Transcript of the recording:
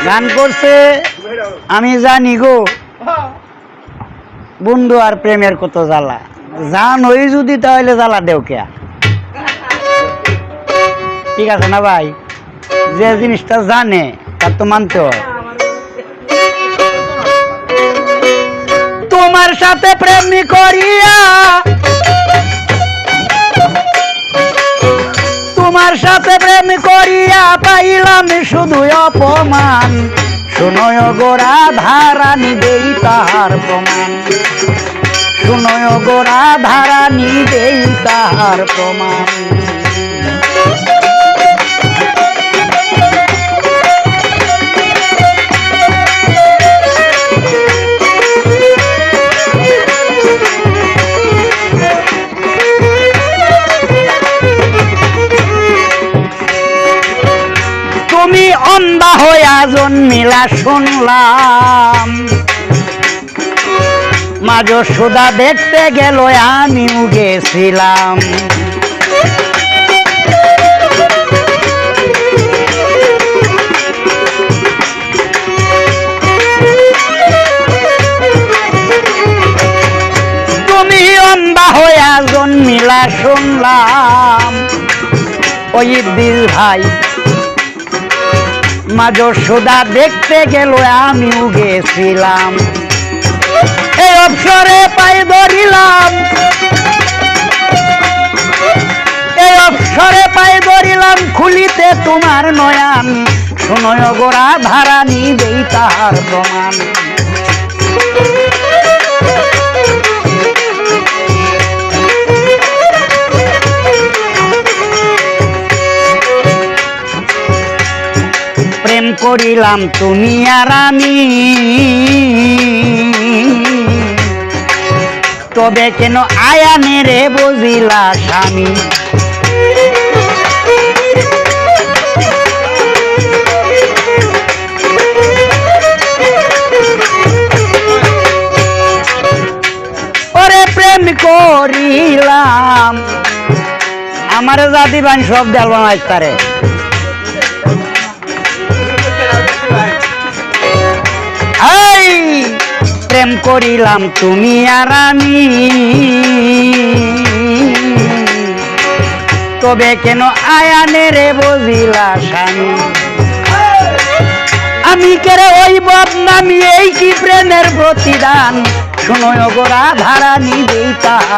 গান করছে আমি জানি গো বন্ধু আর প্রেমের কত জ্বালা, জান হই যদি তাহলে জ্বালা দেও কে। ঠিক আছে না ভাই, যে জিনিসটা জানে তার তো মানতে হয়। তোমার সাথে প্রেম করিয়া, তোমার সাথে প্রেম করিয়া পাইলাম শুধু অপমান। শুনয় গোরা ধারানি দেই তাহার প্রমাণ, শুনয় গোরা ধারানি দেই তাহার প্রমাণ। তুমি অন্ধা হইয়া জন্মিলা শুনলাম, মা যশোদা দেখতে গেল আমিও গেছিলাম। তুমি অন্ধা হইয়া জন্মিলা শুনলাম, ওই দিল ভাই মা যশোদা দেখতে গেল আমিও গেছিলাম। এই অবসরে পাই ধরিলাম, এই অবসরে পাই ধরিলাম খুলিতে তোমার নয়ান। শুনয় গোরা ধারানি দেই তাহার প্রমাণ। প্রেম করিলাম তুমি আর আমি, তবে কেন আয়ানেরে বুঝিলা স্বামী। ওরে প্রেম করিলাম, আমার জাতি বান সব দেল বানাইতারে। প্রেম করিলাম তুমি আর আমি, তবে কেন আয়ানেরে বুঝিলা স্বামী। আমি কেরে ওই বদনামি, এই কি প্রেমের প্রতিদান। শুনয় গোরা ধারানি দেই তাহার